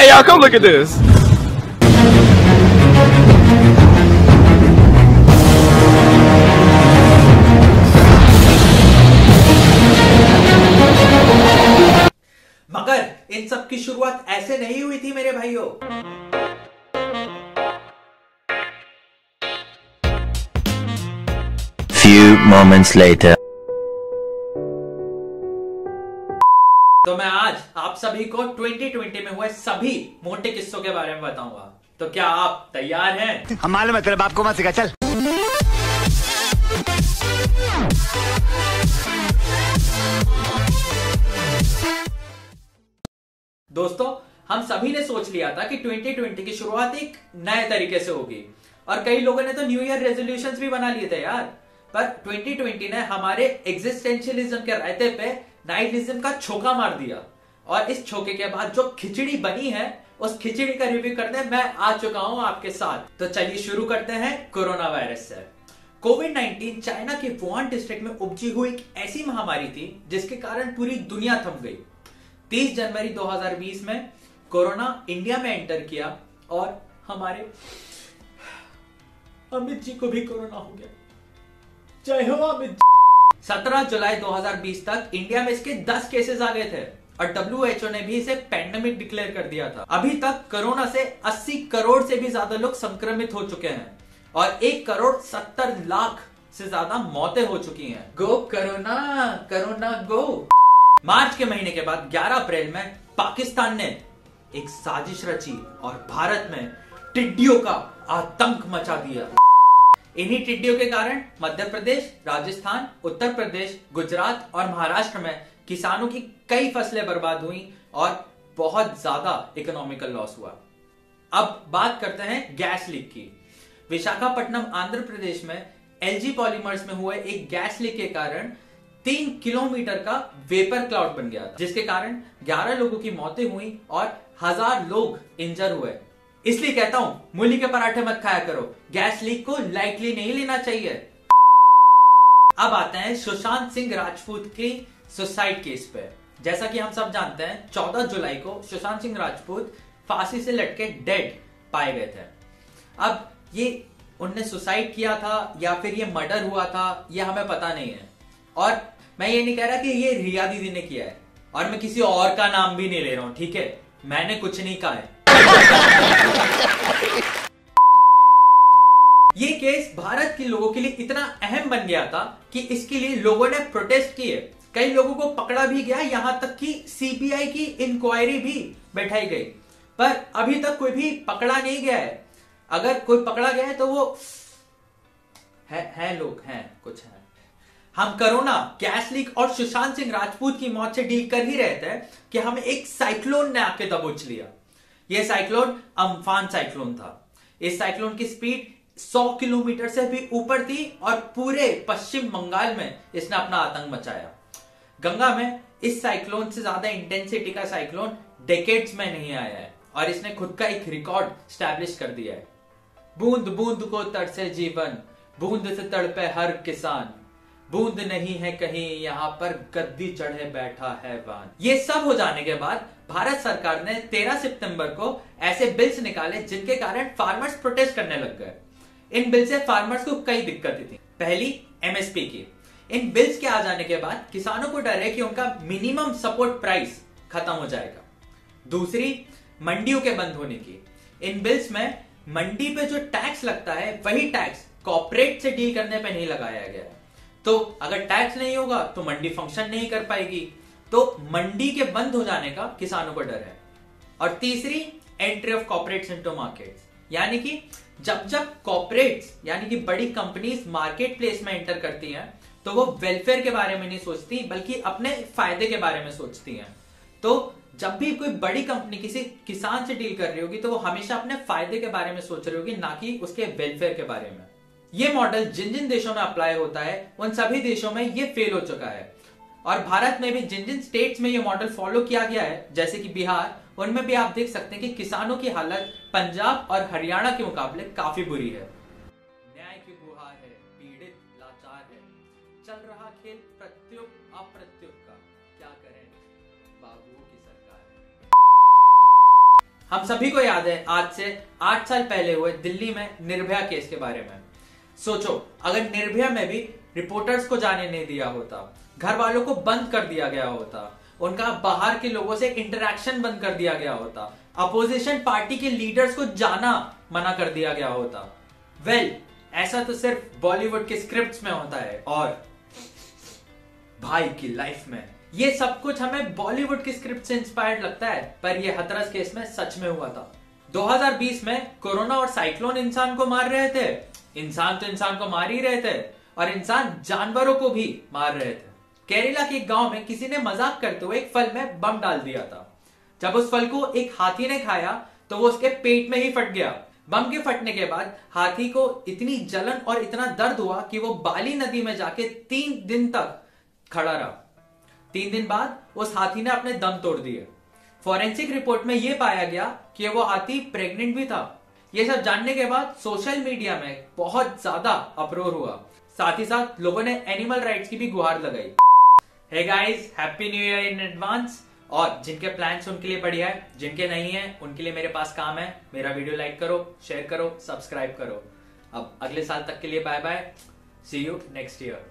y'all, come look at this. मगर इन सब की शुरुआत ऐसे नहीं हुई थी मेरे भाइयों। Few moments later. तो मैं आज आप सभी को 2020 में हुए सभी मोटे किस्सों के बारे में बताऊंगा। तो क्या आप तैयार हैं? हम मालूम है तेरे बाप को मत सिखा, चल। दोस्तों, हम सभी ने सोच लिया था कि 2020 की शुरुआत एक नए तरीके से होगी और कई लोगों ने तो न्यू ईयर रेजोल्यूशंस भी बना लिए थे यार। पर 2020 ने हमारे एग्जिस्टेंशियलिज्म के रायते पे नाइटिज्म का छोका मार दिया और इस छोके के बाद जो खिचड़ी बनी है उस खिचड़ी का रिव्यू करने मैं आ चुका हूं आपके साथ। तो चलिए शुरू करते हैं कोरोना वायरस से। कोविड-19 चाइना के वुहान डिस्ट्रिक्ट में उपजी हुई एक ऐसी महामारी थी जिसके कारण पूरी दुनिया थम गई। 30 जनवरी 2020 में कोरोना इंडिया में एंटर किया और हमारे अमित जी को भी कोरोना हो गया। जय हो अमित जी। 17 जुलाई 2020 तक इंडिया में इसके 10 केसेस आ गए थे और WHO ने भी इसे पैंडेमिक डिक्लेयर कर दिया था। अभी तक कोरोना से 80 करोड़ से भी ज्यादा लोग संक्रमित हो चुके हैं और 1 करोड़ 70 लाख से ज्यादा मौतें हो चुकी हैं। गो कोरोना, कोरोना गो। मार्च के महीने के बाद 11 अप्रैल में पाकिस्तान ने एक साजिश रची और भारत में टिड्डियों का आतंक मचा दिया। इन्हीं टिड्डियों के कारण मध्य प्रदेश, राजस्थान, उत्तर प्रदेश, गुजरात और महाराष्ट्र में किसानों की कई फसलें बर्बाद हुई और बहुत ज्यादा इकोनॉमिकल लॉस हुआ। अब बात करते हैं गैस लीक की। विशाखापट्टनम, आंध्र प्रदेश में LG पॉलीमर्स में हुए एक गैस लीक के कारण 3 किलोमीटर का वेपर क्लाउड बन गया था, जिसके कारण 11 लोगों की मौतें हुई और 1000 लोग इंजर हुए। इसलिए कहता हूं, मूली के पराठे मत खाया करो, गैस लीक को लाइटली नहीं लेना चाहिए। अब आते हैं सुशांत सिंह राजपूत की सुसाइड केस पे। जैसा कि हम सब जानते हैं, 14 जुलाई को सुशांत सिंह राजपूत फांसी से लटके डेड पाए गए थे। अब ये उनने सुसाइड किया था या फिर ये मर्डर हुआ था, ये हमें पता नहीं है। और मैं ये नहीं कह रहा कि ये रिया दीदी ने किया है और मैं किसी और का नाम भी नहीं ले रहा हूं, ठीक है? मैंने कुछ नहीं कहा है। ये केस भारत के लोगों के लिए इतना अहम बन गया था कि इसके लिए लोगों ने प्रोटेस्ट किए। कई लोगों को पकड़ा भी गया, यहां तक कि CBI की इंक्वायरी भी बैठाई गई, पर अभी तक कोई भी पकड़ा नहीं गया है। अगर कोई पकड़ा गया है तो वो है लोग हैं, कुछ है। हम कोरोना, गैस लीक और सुशांत सिंह राजपूत की मौत से डील कर ही रहे थे कि हमें एक साइक्लोन ने आके दबोच लिया। यह साइक्लोन अम्फान साइक्लोन था। इस साइक्लोन की स्पीड 100 किलोमीटर से भी ऊपर थी और पूरे पश्चिम बंगाल में इसने अपना आतंक मचाया। गंगा में इस साइक्लोन से ज्यादा इंटेंसिटी का साइक्लोन डेकेड्स में नहीं आया है और इसने खुद का एक रिकॉर्ड स्टैब्लिश कर दिया है। बूंद बूंद को तरसे जीवन, बूंद से तड़पे हर किसान, बूंद नहीं है कहीं यहाँ पर गद्दी चढ़े बैठा है वान। ये सब हो जाने के बाद भारत सरकार ने 13 सितंबर को ऐसे बिल्स निकाले जिनके कारण फार्मर्स प्रोटेस्ट करने लग गए। इन बिल से फार्मर्स को कई दिक्कतें थी। पहली, MSP की। इन बिल्स के आ जाने के बाद किसानों को डर है कि उनका मिनिमम सपोर्ट प्राइस खत्म हो जाएगा। दूसरी, मंडियों के बंद होने की। इन बिल्स में मंडी पे जो टैक्स लगता है वही टैक्स कॉर्पोरेट से डील करने पे नहीं लगाया गया है। तो अगर टैक्स नहीं होगा तो मंडी फंक्शन नहीं कर पाएगी, तो मंडी के बंद हो जाने का किसानों को डर है। और तीसरी, entry of corporates into markets, यानी कि जब कॉर्पोरेट्स यानी कि बड़ी कंपनीज मार्केट प्लेस में एंटर करती हैं तो वो वेलफेयर के बारे में नहीं सोचती बल्कि अपने फायदे के बारे में सोचती हैं। तो जब भी कोई बड़ी कंपनी किसी किसान से डील कर रही होगी तो वो हमेशा अपने फायदे के बारे में सोच रही होगी, ना कि उसके वेलफेयर के बारे में। ये मॉडल जिन जिन देशों में अप्लाई होता है उन सभी देशों में ये फेल हो चुका है और भारत में भी जिन जिन स्टेट्स में ये मॉडल फॉलो किया गया है, जैसे कि बिहार, उनमें भी आप देख सकते हैं कि किसानों की हालत पंजाब और हरियाणा के मुकाबले काफी बुरी है। न्याय की गुहार है, पीड़ित लाचार है, चल रहा खेल प्रत्युत अप्रत्युत का, क्या करें बाबुओं की सरकार है। हम सभी को याद है आज से 8 साल पहले हुए दिल्ली में निर्भया केस के बारे में। सोचो, अगर निर्भया में भी रिपोर्टर्स को जाने नहीं दिया होता, घर वालों को बंद कर दिया गया होता, उनका बाहर के लोगों से इंटरेक्शन बंद कर दिया गया होता, अपोजिशन पार्टी के लीडर्स को जाना मना कर दिया गया होता। वेल, ऐसा तो सिर्फ बॉलीवुड के स्क्रिप्ट्स में होता है और भाई की लाइफ में ये सब कुछ हमें बॉलीवुड की स्क्रिप्ट से इंस्पायर्ड लगता है, पर ये हाथरस केस में सच में हुआ था। 2020 में कोरोना और साइक्लोन इंसान को मार रहे थे, इंसान तो इंसान को मार ही रहे थे और इंसान जानवरों को भी मार रहे थे। केरला के एक गांव में किसी ने मजाक करते हुए एक फल में बम डाल दिया था। जब उस फल को एक हाथी ने खाया तो वो उसके पेट में ही फट गया। बम के फटने के बाद हाथी को इतनी जलन और इतना दर्द हुआ कि वो बाली नदी में जाके 3 दिन तक खड़ा रहा। 3 दिन बाद उस हाथी ने अपने दम तोड़ दिए। फॉरेंसिक रिपोर्ट में यह पाया गया कि वो हाथी प्रेग्नेंट भी था। ये सब जानने के बाद सोशल मीडिया में बहुत ज्यादा अप्रोर हुआ, साथ ही साथ लोगों ने एनिमल राइट्स की भी गुहार लगाई। Hey guys, happy new year in advance. और जिनके प्लान्स उनके लिए बढ़िया है, जिनके नहीं है उनके लिए मेरे पास काम है। मेरा वीडियो लाइक करो, शेयर करो, सब्सक्राइब करो। अब अगले साल तक के लिए bye bye, see you next year.